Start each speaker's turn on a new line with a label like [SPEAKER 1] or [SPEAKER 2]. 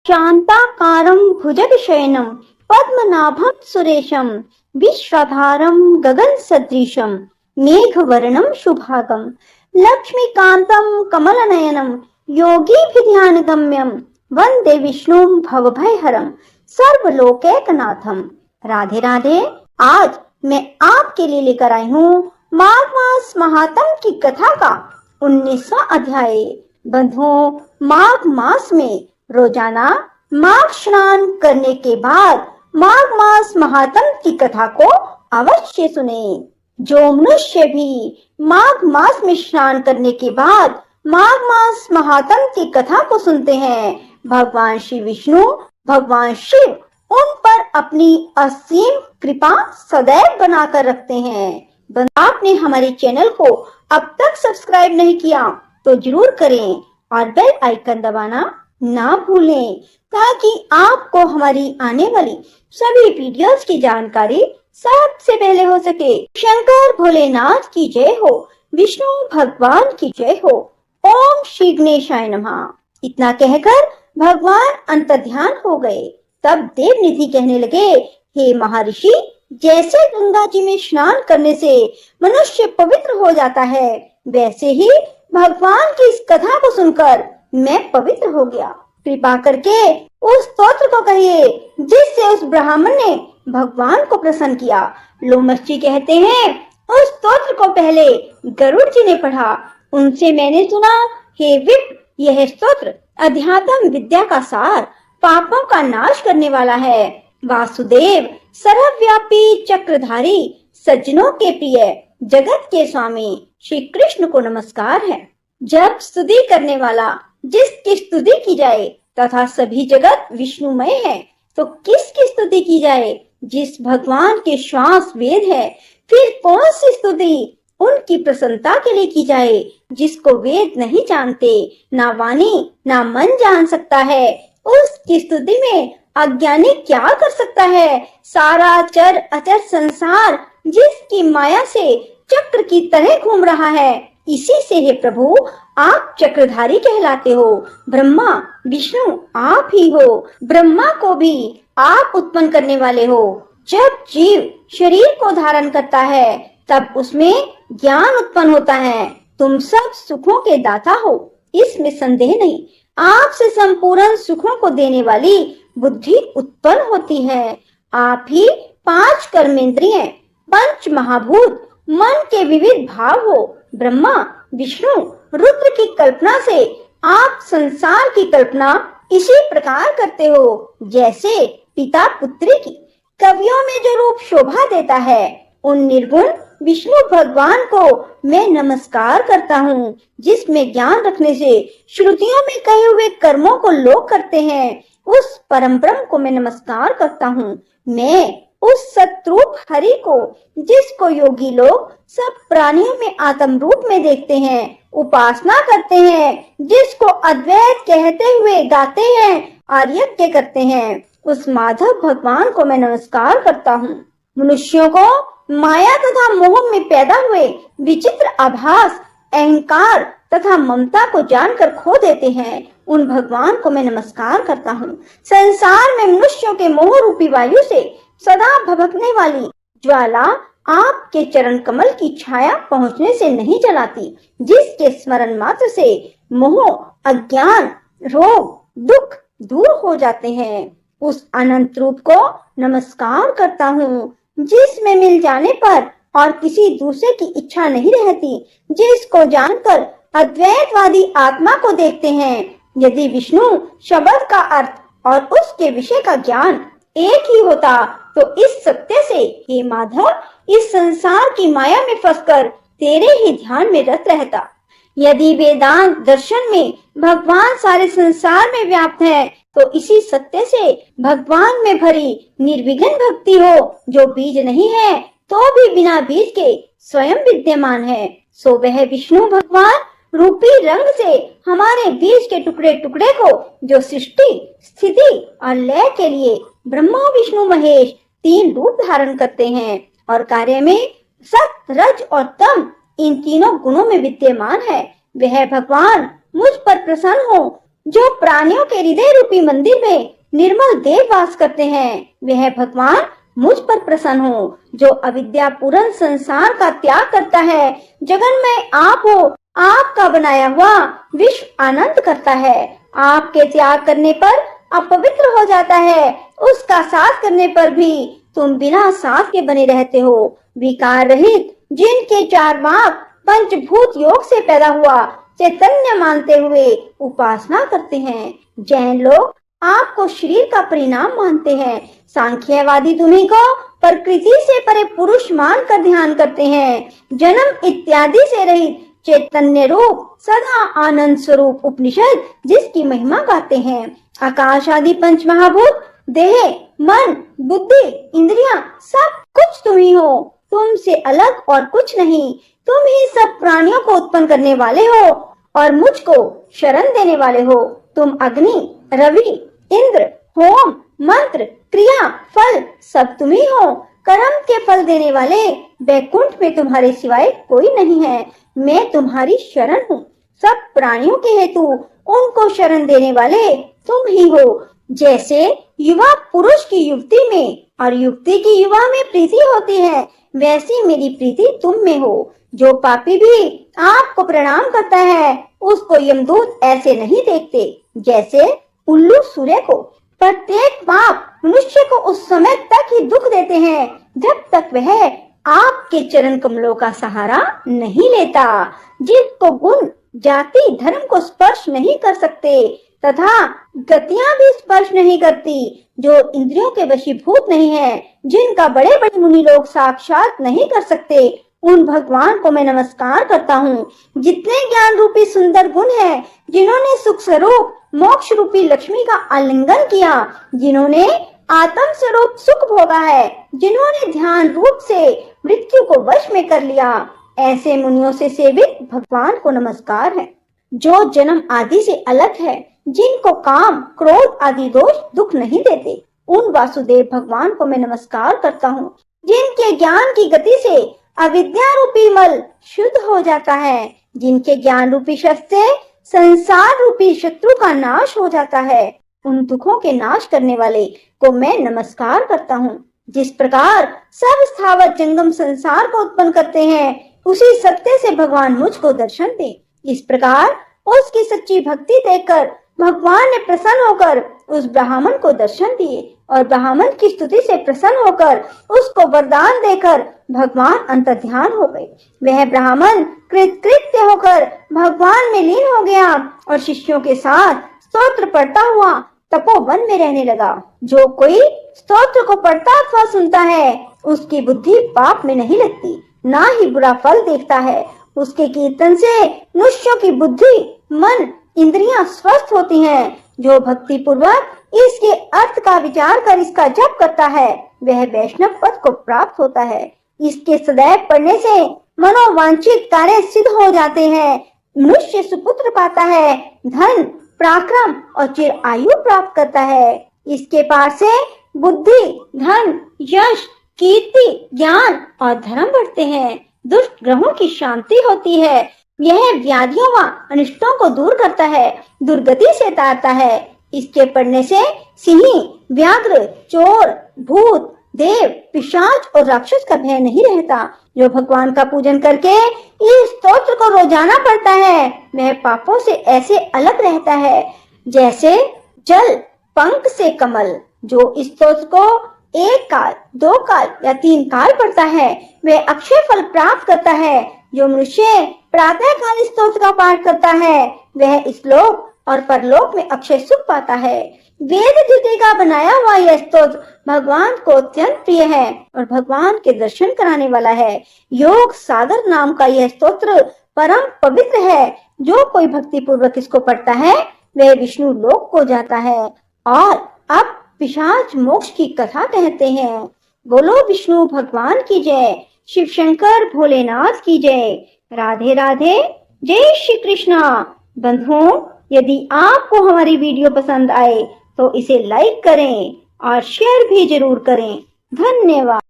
[SPEAKER 1] शांताकारं भुजगशयनं पद्मनाभं सुरेशं विश्वाधारं गगनसदृशं मेघवर्णं शुभांगं लक्ष्मीकान्तं कमलनयनं योगीभिध्यानगम्यं वंदे विष्णुं भवभयहरं सर्वलोकैकनाथं। राधे राधे। आज मैं आपके लिए लेकर आई हूँ माघ मास महात्म की कथा का 19वां अध्याय। बंधुओं, माघ मास में रोजाना माघ स्नान करने के बाद माघ मास महात्म की कथा को अवश्य सुने। जो मनुष्य भी माघ मास में स्नान करने के बाद माघ मास महात्म की कथा को सुनते हैं, भगवान श्री विष्णु, भगवान शिव उन पर अपनी असीम कृपा सदैव बनाकर रखते हैं। आपने हमारे चैनल को अब तक सब्सक्राइब नहीं किया तो जरूर करें और बेल आइकन दबाना ना भूलें, ताकि आपको हमारी आने वाली सभी वीडियोस की जानकारी सबसे पहले हो सके। शंकर भोलेनाथ की जय हो, विष्णु भगवान की जय हो। ओम श्री गणेशाय नमः। इतना कहकर भगवान अंतर्ध्यान हो गए। तब देवनिधि कहने लगे, हे महर्षि, जैसे गंगा जी में स्नान करने से मनुष्य पवित्र हो जाता है, वैसे ही भगवान की इस कथा को सुनकर मैं पवित्र हो गया। कृपा करके उस स्तोत्र को कहिए जिससे उस ब्राह्मण ने भगवान को प्रसन्न किया। लोमश जी कहते हैं, उस स्तोत्र को पहले गरुड़ जी ने पढ़ा। उनसे मैंने सुना, हे विप्र, यह स्तोत्र अध्यात्म विद्या का सार, पापों का नाश करने वाला है। वासुदेव सर्वव्यापी चक्रधारी, सज्जनों के प्रिय, जगत के स्वामी श्री कृष्ण को नमस्कार है। जब स्तुति करने वाला जिसकी स्तुति की जाए तथा सभी जगत विष्णुमय है, तो किसकी स्तुति की जाए? जिस भगवान के श्वास वेद है, फिर कौन सी स्तुति उनकी प्रसन्नता के लिए की जाए जिसको वेद नहीं जानते, ना वाणी ना मन जान सकता है। उसकी स्तुति में अज्ञानी क्या कर सकता है? सारा चर अचर संसार जिसकी माया से चक्र की तरह घूम रहा है, इसी से हे प्रभु आप चक्रधारी कहलाते हो। ब्रह्मा विष्णु आप ही हो। ब्रह्मा को भी आप उत्पन्न करने वाले हो। जब जीव शरीर को धारण करता है, तब उसमें ज्ञान उत्पन्न होता है। तुम सब सुखों के दाता हो, इसमें संदेह नहीं। आपसे संपूर्ण सुखों को देने वाली बुद्धि उत्पन्न होती है। आप ही 5 कर्मेंद्रिय, पंच महाभूत, मन के विविध भाव हो। ब्रह्मा विष्णु रुद्र की कल्पना से आप संसार की कल्पना इसी प्रकार करते हो जैसे पिता पुत्री की। कवियों में जो रूप शोभा देता है, उन निर्गुण विष्णु भगवान को मैं नमस्कार करता हूँ, जिसमें ज्ञान रखने से श्रुतियों में कहे हुए कर्मों को लोग करते हैं। उस परम ब्रह्म को मैं नमस्कार करता हूँ। मैं उस सतरूप हरि को, जिसको योगी लोग सब प्राणियों में आत्म रूप में देखते हैं, उपासना करते हैं, जिसको अद्वैत कहते हुए गाते हैं और यज्ञ करते हैं, उस माधव भगवान को मैं नमस्कार करता हूँ। मनुष्यों को माया तथा मोह में पैदा हुए विचित्र आभास, अहंकार तथा ममता को जानकर खो देते हैं, उन भगवान को मैं नमस्कार करता हूँ। संसार में मनुष्यों के मोह रूपी वायु से सदा भभकने वाली ज्वाला आपके चरण कमल की छाया पहुँचने से नहीं जलाती, जिसके स्मरण मात्र से मोह, अज्ञान, रोग, दुख दूर हो जाते हैं। उस अनंत रूप को नमस्कार करता हूँ, जिसमें मिल जाने पर और किसी दूसरे की इच्छा नहीं रहती, जिसको जानकर अद्वैतवादी आत्मा को देखते हैं। यदि विष्णु शब्द का अर्थ और उसके विषय का ज्ञान एक ही होता, तो इस सत्य से हे माधव, इस संसार की माया में फंसकर तेरे ही ध्यान में रत रहता। यदि वेदांत दर्शन में भगवान सारे संसार में व्याप्त है, तो इसी सत्य से भगवान में भरी निर्विघ्न भक्ति हो, जो बीज नहीं है तो भी बिना बीज के स्वयं विद्यमान है, सो वह विष्णु भगवान रूपी रंग से हमारे बीज के टुकड़े टुकड़े को, जो सृष्टि स्थिति और लय के लिए ब्रह्मा विष्णु महेश 3 रूप धारण करते हैं और कार्य में सत रज और तम इन तीनों गुणों में विद्यमान है, वह भगवान मुझ पर प्रसन्न हो जो प्राणियों के हृदय रूपी मंदिर में निर्मल देव वास करते हैं, वह भगवान मुझ पर प्रसन्न हो। जो अविद्या पूर्ण संसार का त्याग करता है, जगन्मय आप हो, आपका बनाया हुआ विश्व आनंद करता है। आपके त्याग करने पर अपवित्र हो जाता है, उसका साथ करने पर भी तुम बिना साथ के बने रहते हो। विकार रहित जिनके चार बाप पंचभूत योग से पैदा हुआ चैतन्य मानते हुए उपासना करते हैं। जैन लोग आपको शरीर का परिणाम मानते हैं। सांख्यवादी तुम्हीं को प्रकृति से परे पुरुष मानकर ध्यान करते हैं। जन्म इत्यादि से रहित चैतन्य रूप सदा आनंद स्वरूप उपनिषद जिसकी महिमा गाते हैं। आकाश आदि पंच महाभूत, देह, मन, बुद्धि, इंद्रियां सब कुछ तुम ही हो। तुमसे अलग और कुछ नहीं। तुम ही सब प्राणियों को उत्पन्न करने वाले हो और मुझको शरण देने वाले हो। तुम अग्नि, रवि, इंद्र, होम, मंत्र, क्रिया, फल सब तुम ही हो। कर्म के फल देने वाले वैकुंठ में तुम्हारे सिवाय कोई नहीं है। मैं तुम्हारी शरण हूँ। सब प्राणियों के हेतु उनको शरण देने वाले तुम ही हो। जैसे युवा पुरुष की युवती में और युवती की युवा में प्रीति होती है, वैसी मेरी प्रीति तुम में हो। जो पापी भी आपको प्रणाम करता है, उसको यमदूत ऐसे नहीं देखते जैसे उल्लू सूर्य को। प्रत्येक पाप मनुष्य को उस समय तक ही दुख देते हैं जब तक वह आपके चरण कमलों का सहारा नहीं लेता। जिसको गुण, जाति, धर्म को स्पर्श नहीं कर सकते तथा गतियां भी स्पर्श नहीं करती, जो इंद्रियों के वशीभूत नहीं है, जिनका बड़े बड़े मुनि लोग साक्षात नहीं कर सकते, उन भगवान को मैं नमस्कार करता हूँ। जितने ज्ञान रूपी सुंदर गुण हैं, जिन्होंने सुख स्वरूप मोक्ष रूपी लक्ष्मी का आलिंगन किया, जिन्होंने आत्म स्वरूप सुख भोगा है, जिन्होंने ध्यान रूप से मृत्यु को वश में कर लिया, ऐसे मुनियों से सेवित भगवान को नमस्कार है। जो जन्म आदि से अलग है, जिनको काम, क्रोध आदि दोष दुख नहीं देते, उन वासुदेव भगवान को मैं नमस्कार करता हूँ। जिनके ज्ञान की गति से अविद्या रूपी मल शुद्ध हो जाता है, जिनके ज्ञान रूपी शस्त्र से संसार रूपी शत्रु का नाश हो जाता है, उन दुखों के नाश करने वाले को मैं नमस्कार करता हूँ। जिस प्रकार सब स्थावर जंगम संसार को उत्पन्न करते हैं, उसी सत्य से भगवान मुझको दर्शन दे। इस प्रकार उसकी सच्ची भक्ति देखकर भगवान ने प्रसन्न होकर उस ब्राह्मण को दर्शन दिए और ब्राह्मण की स्तुति से प्रसन्न होकर उसको वरदान देकर भगवान अंतर्ध्यान हो गए। वह ब्राह्मण कृतकृत्य होकर भगवान में लीन हो गया और शिष्यों के साथ स्तोत्र पढ़ता हुआ तपोवन में रहने लगा। जो कोई स्तोत्र को पढ़ता अथवा सुनता है, उसकी बुद्धि पाप में नहीं लगती, ना ही बुरा फल देखता है। उसके कीर्तन से मनुष्यों की बुद्धि, मन, इंद्रियां स्वस्थ होती हैं। जो भक्ति पूर्वक इसके अर्थ का विचार कर इसका जप करता है, वह वैष्णव पद को प्राप्त होता है। इसके सदैव पढ़ने से मनोवांछित कार्य सिद्ध हो जाते हैं। मनुष्य सुपुत्र पाता है, धन, पराक्रम और चिर आयु प्राप्त करता है। इसके पास से बुद्धि, धन, यश, कीर्ति, ज्ञान और धर्म बढ़ते हैं। दुष्ट ग्रहों की शांति होती है। यह व्याधियों व अनिष्टों को दूर करता है, दुर्गति से तारता है। इसके पढ़ने से सिंह, व्याघ्र, चोर, भूत, देव, पिशाच और राक्षस का भय नहीं रहता। जो भगवान का पूजन करके इस स्तोत्र को रोजाना पढ़ता है, वह पापों से ऐसे अलग रहता है जैसे जल पंख से कमल। जो इस स्तोत्र को 1 काल, 2 काल या 3 काल पढ़ता है, वह अक्षय फल प्राप्त करता है। जो मनुष्य प्रातः काल इस स्तोत्र का पाठ करता है, वह इस लोक और परलोक में अक्षय सुख पाता है। वेद द्वितीय का बनाया हुआ यह स्तोत्र भगवान को अत्यंत प्रिय है और भगवान के दर्शन कराने वाला है। योग सागर नाम का यह स्तोत्र परम पवित्र है। जो कोई भक्ति पूर्वक इसको पढ़ता है, वह विष्णु लोक को जाता है। और अब पिशाच मोक्ष की कथा कहते हैं। बोलो विष्णु भगवान की जय, शिव शंकर भोलेनाथ की जय। राधे राधे, जय श्री कृष्णा। बंधुओं, यदि आपको हमारी वीडियो पसंद आए तो इसे लाइक करें और शेयर भी जरूर करें। धन्यवाद।